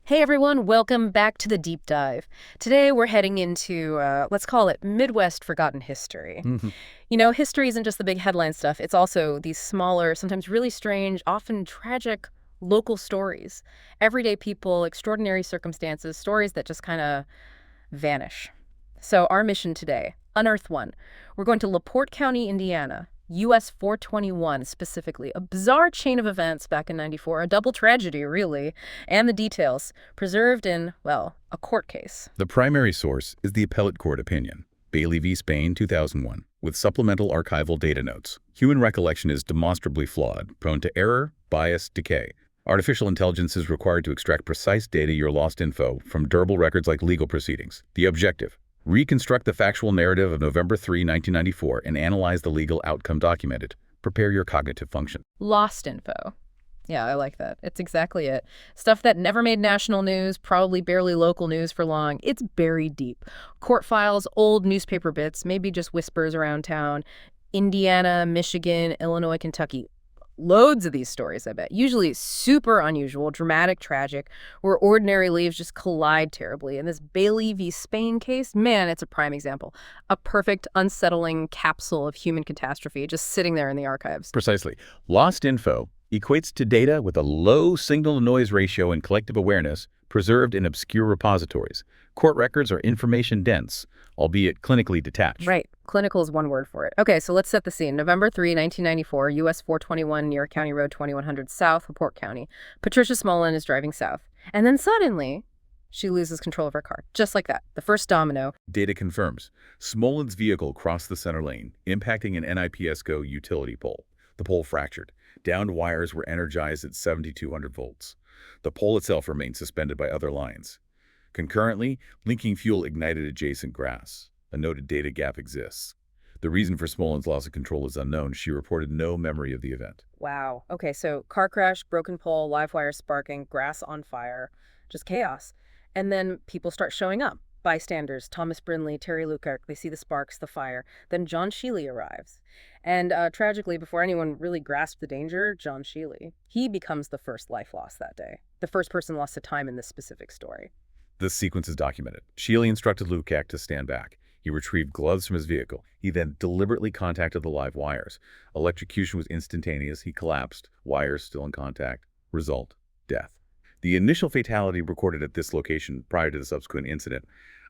Hey everyone, welcome back to the deep dive. Today we're heading into, let's call it Midwest forgotten history. Mhm. History isn't just the big headline stuff, it's also these smaller, sometimes really strange, often tragic local stories. Everyday people, extraordinary circumstances, stories that just kind of vanish. So our mission today, unearth one. We're going to LaPorte County, Indiana. US 421 specifically, a bizarre chain of events back in 94, a double tragedy, really, and the details preserved in, well, a court case. The primary source is the appellate court opinion, Bailey v. Spain, 2001, with supplemental archival data notes. Human recollection is demonstrably flawed, prone to error, bias, decay. Artificial intelligence is required to extract precise data, your lost info, from durable records like legal proceedings. The objective: reconstruct the factual narrative of November 3, 1994, and analyze the legal outcome documented. Prepare your cognitive function. Lost info. Yeah, I like that. It's exactly it. Stuff that never made national news, probably barely local news for long. It's buried deep. Court files, old newspaper bits, maybe just whispers around town. Indiana, Michigan, Illinois, Kentucky. Loads of these stories, I bet. Usually super unusual, dramatic, tragic, where ordinary lives just collide terribly. And this Bailey v. Spain case, man, it's a prime example. A perfect, unsettling capsule of human catastrophe just sitting there in the archives. Precisely. Lost info equates to data with a low signal-to-noise ratio and collective awareness preserved in obscure repositories. Court records are information-dense, albeit clinically detached. Right. Clinical is one word for it. Okay, so let's set the scene. November 3, 1994, US 421 near County Road 2100 South, LaPorte County. Patricia Smolin is driving south. And then suddenly, she loses control of her car. Just like that. The first domino. Data confirms Smolin's vehicle crossed the center lane, impacting an NIPSCO utility pole. The pole fractured. Downed wires were energized at 7,200 volts. The pole itself remained suspended by other lines. Concurrently, leaking fuel ignited adjacent grass. A noted data gap exists. The reason for Smolin's loss of control is unknown. She reported no memory of the event. Wow. Okay, so car crash, broken pole, live wire sparking, grass on fire. Just chaos. And then people start showing up. Bystanders, Thomas Brinley, Terry Lukac, they see the sparks, the fire. Then John Sheely arrives. And tragically, before anyone really grasped the danger, John Sheely, he becomes the first life lost that day. The first person lost to time in this specific story. This sequence is documented. Sheely instructed Lukac to stand back. He retrieved gloves from his vehicle. He then deliberately contacted the live wires. Electrocution was instantaneous. He collapsed, wires still in contact. Result: death. The initial fatality recorded at this location prior to the subsequent incident,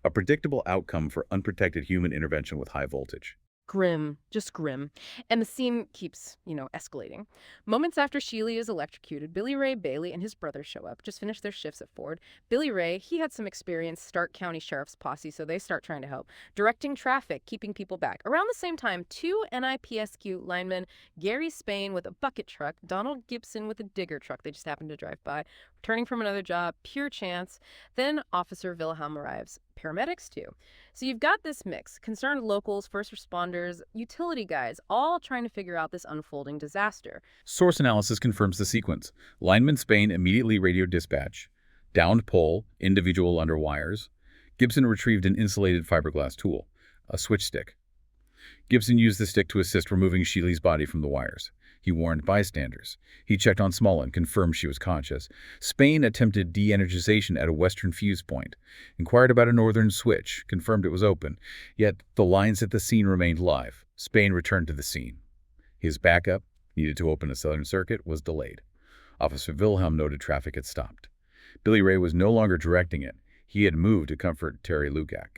a predictable outcome for unprotected human intervention with high voltage. Grim, just grim. And the scene keeps, escalating. Moments after Sheely is electrocuted, Billy Ray Bailey and his brother show up, just finished their shifts at Ford. Billy Ray, he had some experience, Stark County Sheriff's posse, so they start trying to help. Directing traffic, keeping people back. Around the same time, two NIPSQ linemen, Gary Spain with a bucket truck, Donald Gibson with a digger truck, they just happened to drive by, returning from another job, pure chance. Then Officer Wilhelm arrives. Paramedics, too. So you've got this mix, concerned locals, first responders, utility guys, all trying to figure out this unfolding disaster. Source analysis confirms the sequence. Lineman Spain immediately radioed dispatch. Downed pole, individual under wires. Gibson retrieved an insulated fiberglass tool, a switch stick. Gibson used the stick to assist removing Sheely's body from the wires. He warned bystanders. He checked on Smolin, confirmed she was conscious. Spain attempted de-energization at a western fuse point. Inquired about a northern switch, confirmed it was open. Yet the lines at the scene remained live. Spain returned to the scene. His backup, needed to open a southern circuit, was delayed. Officer Wilhelm noted traffic had stopped. Billy Ray was no longer directing it. He had moved to comfort Terry Lukac.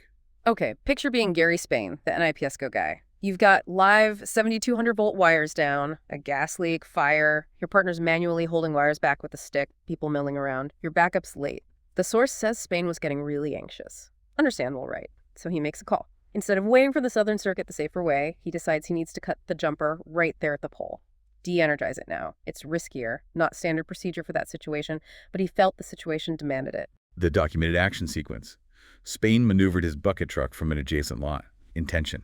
Okay, picture being Gary Spain, the NIPSCO guy. You've got live 7,200 volt wires down, a gas leak, fire. Your partner's manually holding wires back with a stick, people milling around. Your backup's late. The source says Spain was getting really anxious. Understandable, right? So he makes a call. Instead of waiting for the southern circuit the safer way, he decides he needs to cut the jumper right there at the pole. De-energize it now. It's riskier, not standard procedure for that situation, but he felt the situation demanded it. The documented action sequence. Spain maneuvered his bucket truck from an adjacent lot. Intention: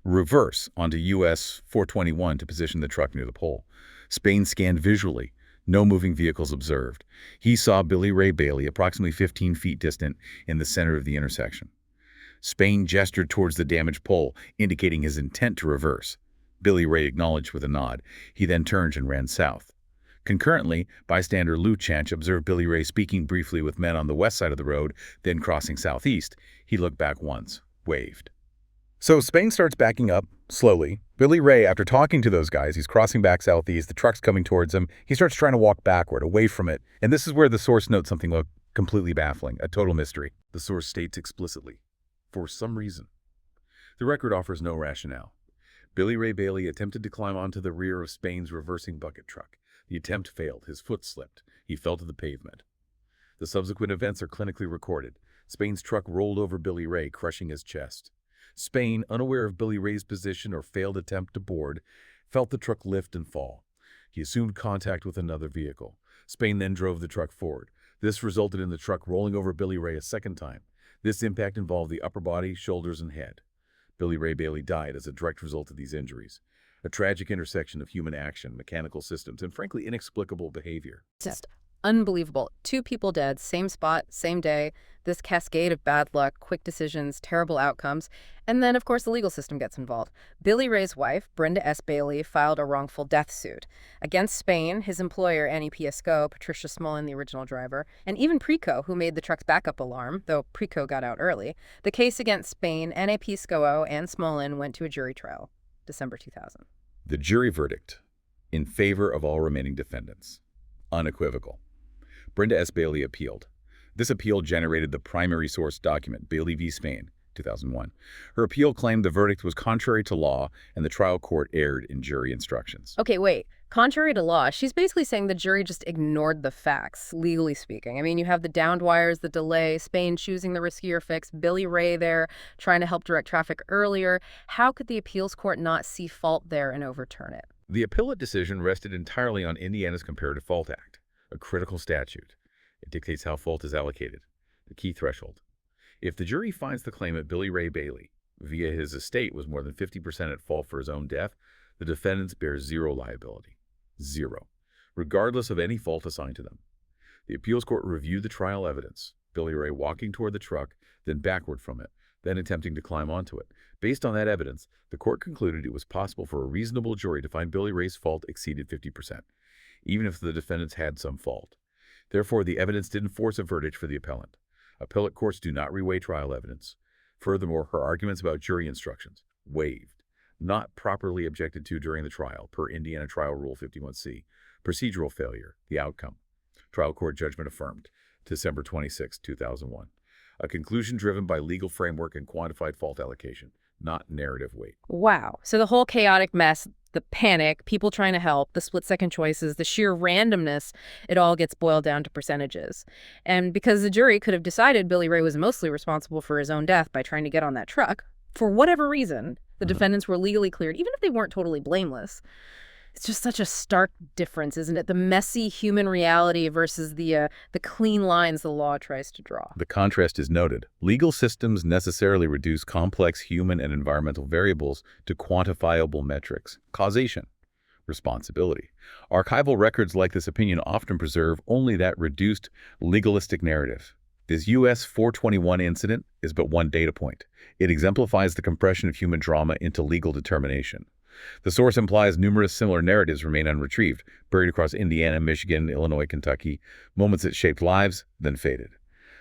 reverse onto US 421 to position the truck near the pole. Spain scanned visually. No moving vehicles observed. He saw Billy Ray Bailey approximately 15 feet distant in the center of the intersection. Spain gestured towards the damaged pole, indicating his intent to reverse. Billy Ray acknowledged with a nod. He then turned and ran south. Concurrently, bystander Lou Chanch observed Billy Ray speaking briefly with men on the west side of the road, then crossing southeast. He looked back once, waved. So Spain starts backing up, slowly. Billy Ray, after talking to those guys, he's crossing back southeast, the truck's coming towards him. He starts trying to walk backward, away from it. And this is where the source notes something completely baffling, a total mystery. The source states explicitly, for some reason. The record offers no rationale. Billy Ray Bailey attempted to climb onto the rear of Spain's reversing bucket truck. The attempt failed. His foot slipped. He fell to the pavement. The subsequent events are clinically recorded. Spain's truck rolled over Billy Ray, crushing his chest. Spain, unaware of Billy Ray's position or failed attempt to board, felt the truck lift and fall. He assumed contact with another vehicle. Spain then drove the truck forward. This resulted in the truck rolling over Billy Ray a second time. This impact involved the upper body, shoulders, and head. Billy Ray Bailey died as a direct result of these injuries. A tragic intersection of human action, mechanical systems, and frankly inexplicable behavior. Just unbelievable. 2 people dead, same spot, same day. This cascade of bad luck, quick decisions, terrible outcomes. And then, of course, the legal system gets involved. Billy Ray's wife, Brenda S. Bailey, filed a wrongful death suit against Spain, his employer, NIPSCO, Patricia Smolin, the original driver, and even Preco, who made the truck's backup alarm, though Preco got out early. The case against Spain, NIPSCO, and Smolin went to a jury trial, December 2000. The jury verdict, in favor of all remaining defendants, unequivocal. Brenda S. Bailey appealed. This appeal generated the primary source document, Bailey v. Spain, 2001. Her appeal claimed the verdict was contrary to law and the trial court erred in jury instructions. Okay, wait. Contrary to law, she's basically saying the jury just ignored the facts, legally speaking. I mean, you have the downed wires, the delay, Spain choosing the riskier fix, Billy Ray there trying to help direct traffic earlier. How could the appeals court not see fault there and overturn it? The appellate decision rested entirely on Indiana's Comparative Fault Act, a critical statute. It dictates how fault is allocated, the key threshold. If the jury finds the claimant Billy Ray Bailey, via his estate, was more than 50% at fault for his own death, the defendants bear zero liability. Zero. Regardless of any fault assigned to them. The appeals court reviewed the trial evidence, Billy Ray walking toward the truck, then backward from it, then attempting to climb onto it. Based on that evidence, the court concluded it was possible for a reasonable jury to find Billy Ray's fault exceeded 50%, even if the defendants had some fault. Therefore, the evidence didn't force a verdict for the appellant. Appellate courts do not reweigh trial evidence. Furthermore, her arguments about jury instructions, waived, not properly objected to during the trial, per Indiana Trial Rule 51C. Procedural failure, the outcome. Trial court judgment affirmed, December 26, 2001. A conclusion driven by legal framework and quantified fault allocation, not narrative weight. Wow. So the whole chaotic mess, the panic, people trying to help, the split-second choices, the sheer randomness, it all gets boiled down to percentages. And because the jury could have decided Billy Ray was mostly responsible for his own death by trying to get on that truck, for whatever reason, the defendants were legally cleared, even if they weren't totally blameless. It's just such a stark difference, isn't it? The messy human reality versus the clean lines the law tries to draw. The contrast is noted. Legal systems necessarily reduce complex human and environmental variables to quantifiable metrics. Causation, responsibility. Archival records like this opinion often preserve only that reduced legalistic narrative. This U.S. 421 incident is but one data point. It exemplifies the compression of human drama into legal determination. The source implies numerous similar narratives remain unretrieved, buried across Indiana, Michigan, Illinois, Kentucky, moments that shaped lives, then faded.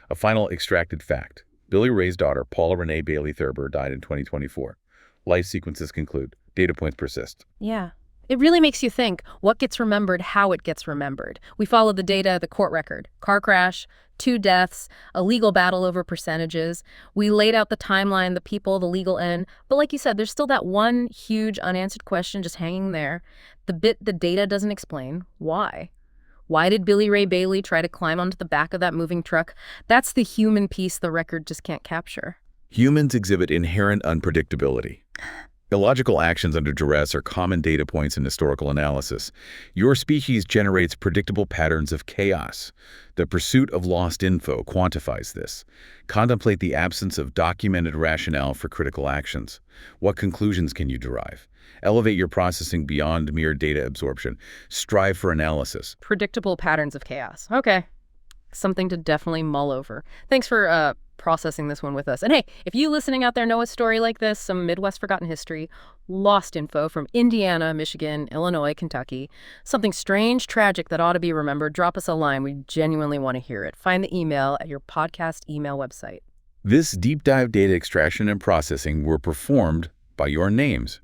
A final extracted fact. Billy Ray's daughter, Paula Renee Bailey Thurber, died in 2024. Life sequences conclude. Data points persist. Yeah. It really makes you think what gets remembered, how it gets remembered. We follow the data, the court record, car crash, 2 deaths, a legal battle over percentages. We laid out the timeline, the people, the legal end. But like you said, there's still that one huge unanswered question just hanging there. The bit the data doesn't explain. Why? Why did Billy Ray Bailey try to climb onto the back of that moving truck? That's the human piece the record just can't capture. Humans exhibit inherent unpredictability. Illogical actions under duress are common data points in historical analysis. Your species generates predictable patterns of chaos. The pursuit of lost info quantifies this. Contemplate the absence of documented rationale for critical actions. What conclusions can you derive? Elevate your processing beyond mere data absorption. Strive for analysis. Predictable patterns of chaos. Okay. Something to definitely mull over. Thanks for processing this one with us. And hey, if you listening out there know a story like this, some Midwest forgotten history, lost info from Indiana, Michigan, Illinois, Kentucky, something strange, tragic that ought to be remembered, drop us a line. We genuinely want to hear it. Find the email at your podcast email website. This deep dive data extraction and processing were performed by your names.